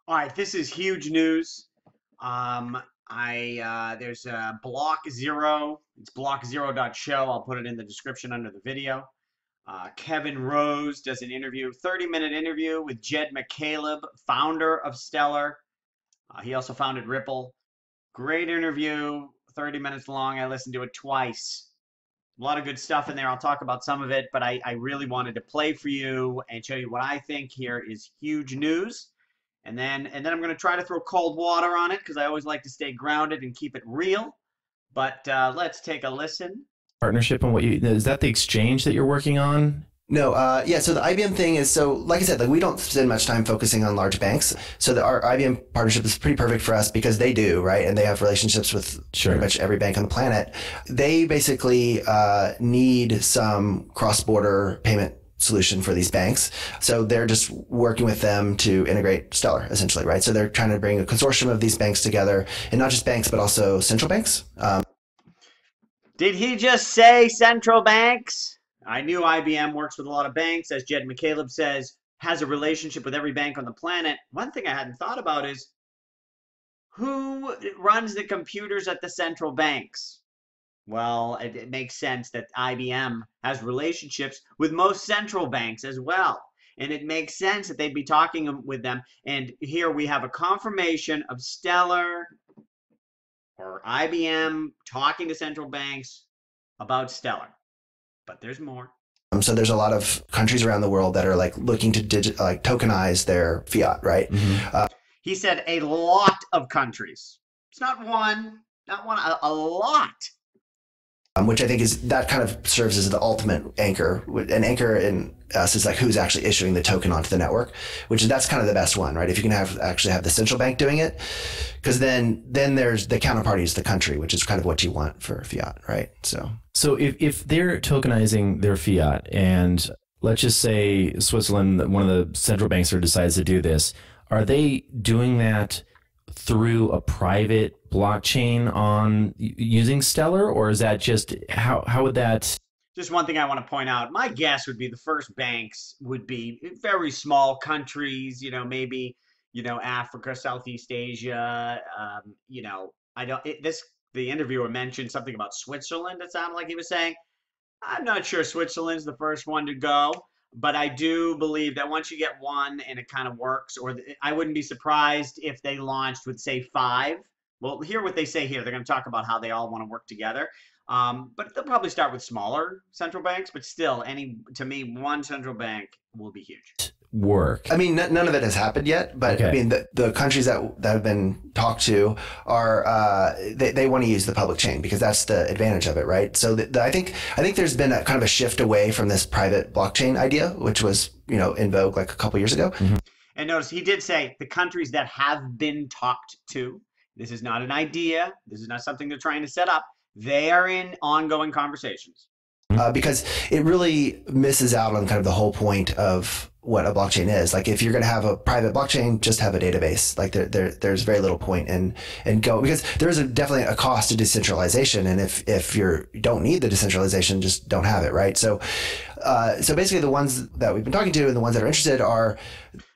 All right, this is huge news. There's a Block Zero. It's blockzero.show. I'll put it in the description under the video. Kevin Rose does an interview, 30-minute interview with Jed McCaleb, founder of Stellar. He also founded Ripple. Great interview, 30 minutes long. I listened to it twice. A lot of good stuff in there. I'll talk about some of it, but I really wanted to play for you and show you what I think here is huge news. And then I'm going to try to throw cold water on it because I always like to stay grounded and keep it real. But let's take a listen. Partnership and what you is that the exchange that you're working on? No, yeah. So the IBM thing is like I said, like we don't spend much time focusing on large banks. So our IBM partnership is pretty perfect for us because they do, right? And they have relationships with pretty much every bank on the planet. They basically need some cross-border payment solution for these banks. So they're just working with them to integrate Stellar, essentially, right? So they're trying to bring a consortium of these banks together, and not just banks, but also central banks. Did he just say central banks? I knew IBM works with a lot of banks, as Jed McCaleb says, has a relationship with every bank on the planet. One thing I hadn't thought about is who runs the computers at the central banks? Well, it makes sense that IBM has relationships with most central banks as well. And it makes sense that they'd be talking with them. And here we have a confirmation of Stellar or IBM talking to central banks about Stellar. But there's more. So there's a lot of countries around the world that are like looking to tokenize their fiat, right? Mm-hmm. He said a lot of countries. It's not one, a lot. Which I think that kind of serves as the ultimate anchor. An anchor in us is like who's actually issuing the token onto the network, that's kind of the best one, right? If you can actually have the central bank doing it, because then there's the counterparty is the country, which is kind of what you want for fiat, right? So if they're tokenizing their fiat, and let's just say Switzerland, one of the central banks, decides to do this, are they doing that through a private blockchain on using Stellar, or is that just how would that? Just one thing I want to point out. My guess would be the first banks would be very small countries, maybe, Africa, Southeast Asia. The interviewer mentioned something about Switzerland. It sounded like he was saying. I'm not sure Switzerland's the first one to go. But I do believe that once you get one and it kind of works, I wouldn't be surprised if they launched with, say, 5. Well, hear what they say here. They're going to talk about how they all want to work together. But they'll probably start with smaller central banks. But still, to me, one central bank will be huge. Work. I mean, none of it has happened yet, but okay. I mean, the countries that have been talked to are they want to use the public chain because that's the advantage of it, right? So I think there's been a kind of a shift away from this private blockchain idea, which was in vogue like a couple years ago. Mm-hmm. And notice he did say the countries that have been talked to. This is not an idea. This is not something they're trying to set up. They are in ongoing conversations. Because it really misses out on kind of the whole point of what a blockchain is. Like if you're going to have a private blockchain, just have a database. Like there's very little point in go, because there is definitely a cost to decentralization. And if you don't need the decentralization, just don't have it. Right. So basically the ones that we've been talking to and the ones that are interested are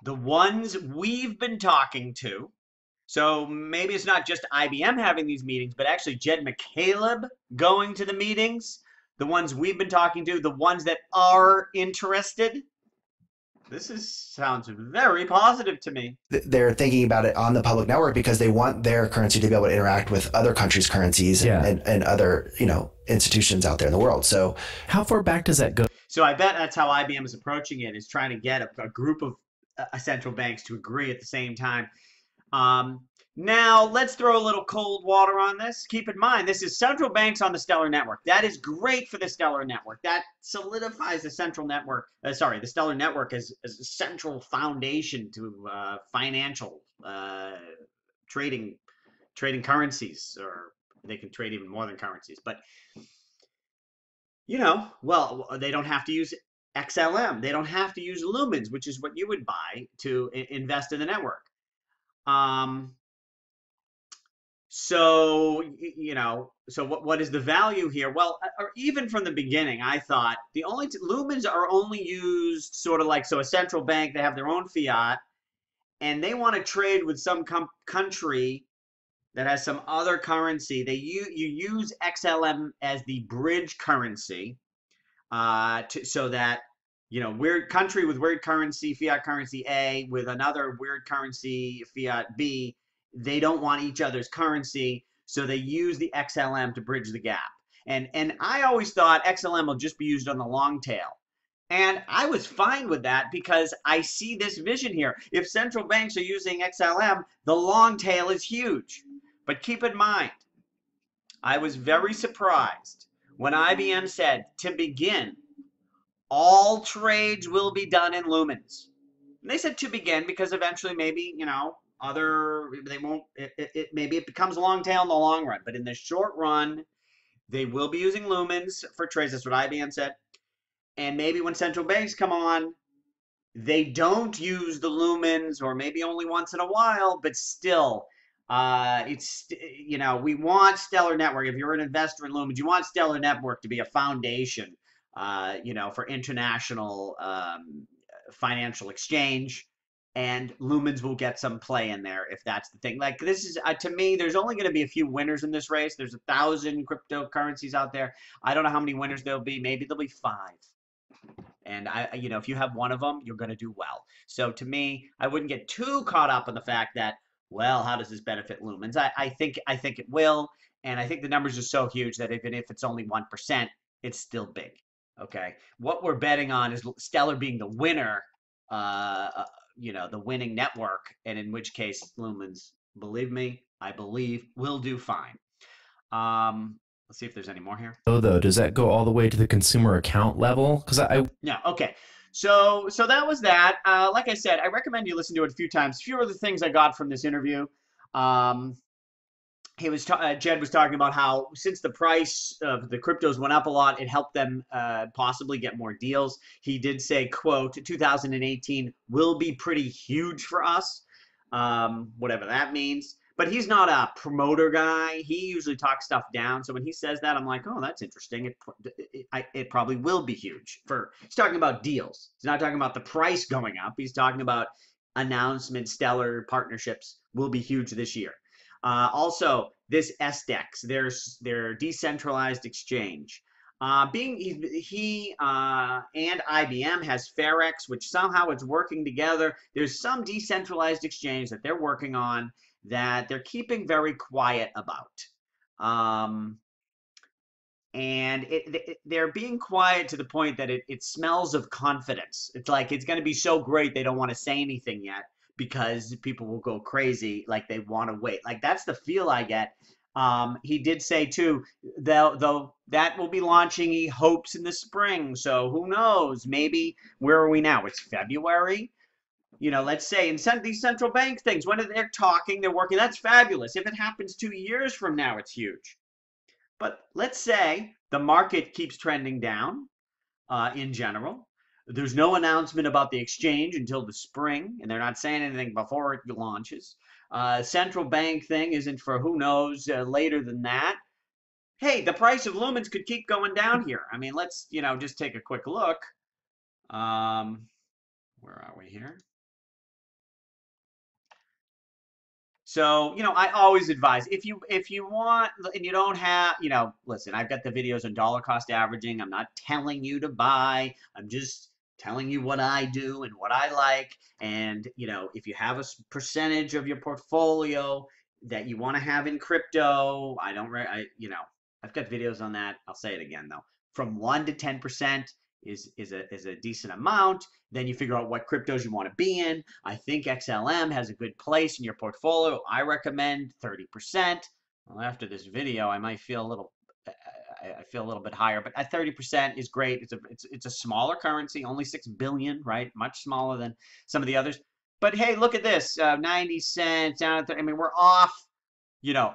the ones we've been talking to. So maybe it's not just IBM having these meetings, but actually Jed McCaleb going to the meetings. The ones we've been talking to, the ones that are interested. Sounds very positive to me. They're thinking about it on the public network because they want their currency to be able to interact with other countries' currencies and other institutions out there in the world. So how far back does that go? So I bet that's how IBM is approaching it, is trying to get a group of central banks to agree at the same time. Now, let's throw a little cold water on this. Keep in mind, this is central banks on the Stellar network. That is great for the Stellar network. That solidifies the central network. The Stellar network as a central foundation to financial trading currencies, or they can trade even more than currencies. But well, they don't have to use XLM. They don't have to use lumens, which is what you would buy to invest in the network. So what is the value here? Well, or even from the beginning, I thought the lumens are only used sort of like, so a central bank, they have their own fiat, and they want to trade with some country that has some other currency. You use XLM as the bridge currency, so that weird country with weird currency, fiat currency A, with another weird currency, fiat B. They don't want each other's currency, so they use the XLM to bridge the gap. And I always thought XLM will just be used on the long tail. And I was fine with that because I see this vision here. If central banks are using XLM, the long tail is huge. But keep in mind, I was very surprised when IBM said, to begin, all trades will be done in lumens. And they said to begin because eventually maybe, they won't, maybe it becomes long tail in the long run. But in the short run, they will be using lumens for trades. That's what IBM said. And maybe when central banks come on, they don't use the lumens, or maybe only once in a while, but still, we want Stellar Network. If you're an investor in lumens, you want Stellar Network to be a foundation, for international financial exchange, and lumens will get some play in there if that's the thing. Like, this is, to me, there's only going to be a few winners in this race. There's 1,000 cryptocurrencies out there. I don't know how many winners there'll be. Maybe there'll be 5. And if you have one of them, you're going to do well. So to me, I wouldn't get too caught up in the fact that, well, how does this benefit lumens? I think it will, and I think the numbers are so huge that even if it's only 1%, it's still big. Okay, what we're betting on is Stellar being the winner, the winning network, and in which case lumens, believe me, I believe, will do fine. Let's see if there's any more here. Oh, though, does that go all the way to the consumer account level? Because yeah, okay. So that was that. Like I said, I recommend you listen to it a few times. A few other things I got from this interview. Jed was talking about how since the price of the cryptos went up a lot, it helped them possibly get more deals. He did say, quote, 2018 will be pretty huge for us, whatever that means. But he's not a promoter guy. He usually talks stuff down. So when he says that, I'm like, oh, that's interesting. It probably will be huge. He's talking about deals. He's not talking about the price going up. He's talking about announcements, Stellar partnerships will be huge this year. Also, this SDEX, their decentralized exchange. He and IBM has Ferex, which somehow it's working together. There's some decentralized exchange that they're working on that they're keeping very quiet about. And they're being quiet to the point that it smells of confidence. It's like it's going to be so great they don't want to say anything yet because people will go crazy, like they want to wait. Like, that's the feel I get. He did say too, though that will be launching, he hopes, in the spring. So who knows? Maybe, where are we now? It's February. Let's say in these central bank things, when they're talking, they're working, that's fabulous. If it happens 2 years from now, it's huge. But let's say the market keeps trending down in general. There's no announcement about the exchange until the spring, and they're not saying anything before it launches. Central bank thing isn't for who knows later than that. Hey, the price of lumens could keep going down here. I mean, let's just take a quick look. Where are we here? So, I always advise if you want and you don't have, listen, I've got the videos on dollar cost averaging. I'm not telling you to buy. I'm just telling you what I do and what I like. And, if you have a percentage of your portfolio that you want to have in crypto, I've got videos on that. I'll say it again though. From 1 to 10% is a decent amount. Then you figure out what cryptos you want to be in. I think XLM has a good place in your portfolio. I recommend 30%. Well, after this video, I might feel a little bit higher, but at 30% is great. It's a smaller currency, only 6 billion, right? Much smaller than some of the others. But hey, look at this, 90 cents down at 30. I mean, we're off,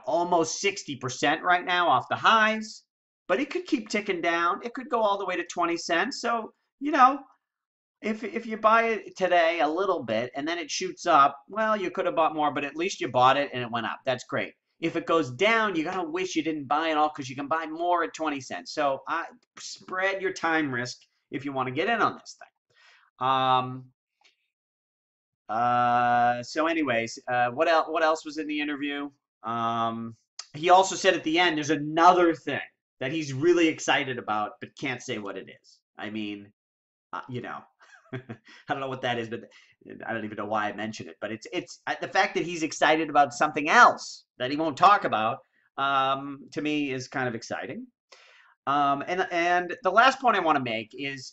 almost 60% right now off the highs. But it could keep ticking down. It could go all the way to 20 cents. So, if you buy it today a little bit and then it shoots up, well, you could have bought more, but at least you bought it and it went up. That's great. If it goes down, you're going to wish you didn't buy it all because you can buy more at 20 cents. So spread your time risk if you want to get in on this thing. So anyways, what else was in the interview? He also said at the end there's another thing that he's really excited about, but can't say what it is. I mean, you know, I don't know what that is, but I don't even know why I mentioned it. But it's the fact that he's excited about something else that he won't talk about. To me, is kind of exciting. And the last point I want to make is,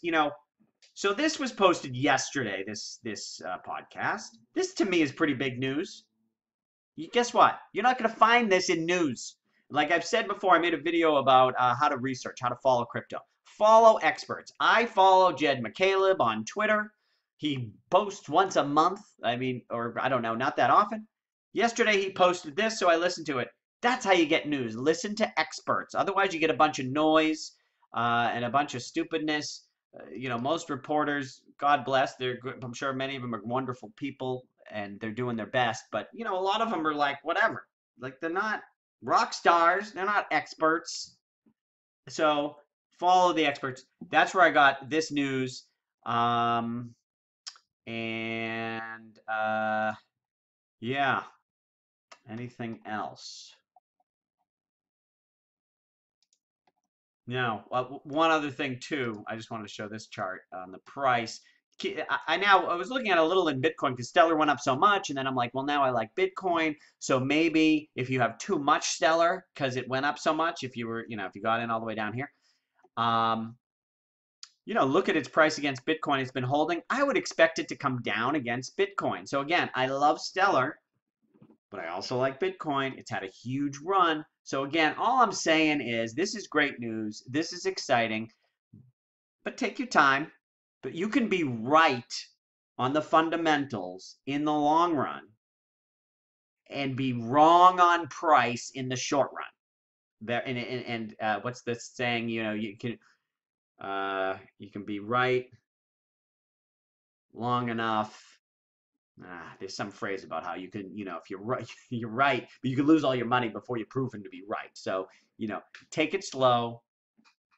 so this was posted yesterday. This podcast. This to me is pretty big news. Guess what? You're not going to find this in news. Like I've said before, I made a video about how to research, how to follow crypto. Follow experts. I follow Jed McCaleb on Twitter. He posts once a month. I mean, or I don't know, not that often. Yesterday he posted this, so I listened to it. That's how you get news. Listen to experts. Otherwise, you get a bunch of noise and a bunch of stupidness. Most reporters, God bless, I'm sure many of them are wonderful people and they're doing their best. But, a lot of them are like, whatever. Like, they're not rock stars. They're not experts. So follow the experts. That's where I got this news. And yeah. Anything else? No. One other thing too. I just wanted to show this chart on the price. I was looking at it a little in Bitcoin because Stellar went up so much, and then I'm like, well, now I like Bitcoin. So maybe if you have too much Stellar because it went up so much, if you got in all the way down here, look at its price against Bitcoin. It's been holding. I would expect it to come down against Bitcoin. So again, I love Stellar, but I also like Bitcoin. It's had a huge run. So again, all I'm saying is this is great news. This is exciting, but take your time. But you can be right on the fundamentals in the long run and be wrong on price in the short run. What's the saying? You can be right long enough. There's some phrase about how you can, if you're right, you're right, but you can lose all your money before you're proven to be right. So, take it slow,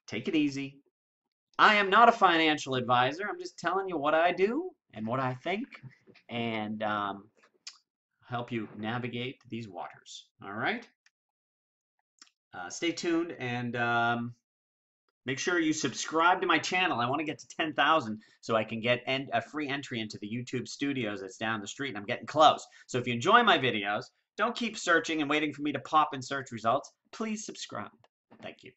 take it easy. I am not a financial advisor. I'm just telling you what I do and what I think, and help you navigate these waters. All right. Stay tuned and make sure you subscribe to my channel. I want to get to 10,000 so I can get a free entry into the YouTube studios that's down the street, and I'm getting close. So if you enjoy my videos, don't keep searching and waiting for me to pop in search results. Please subscribe. Thank you.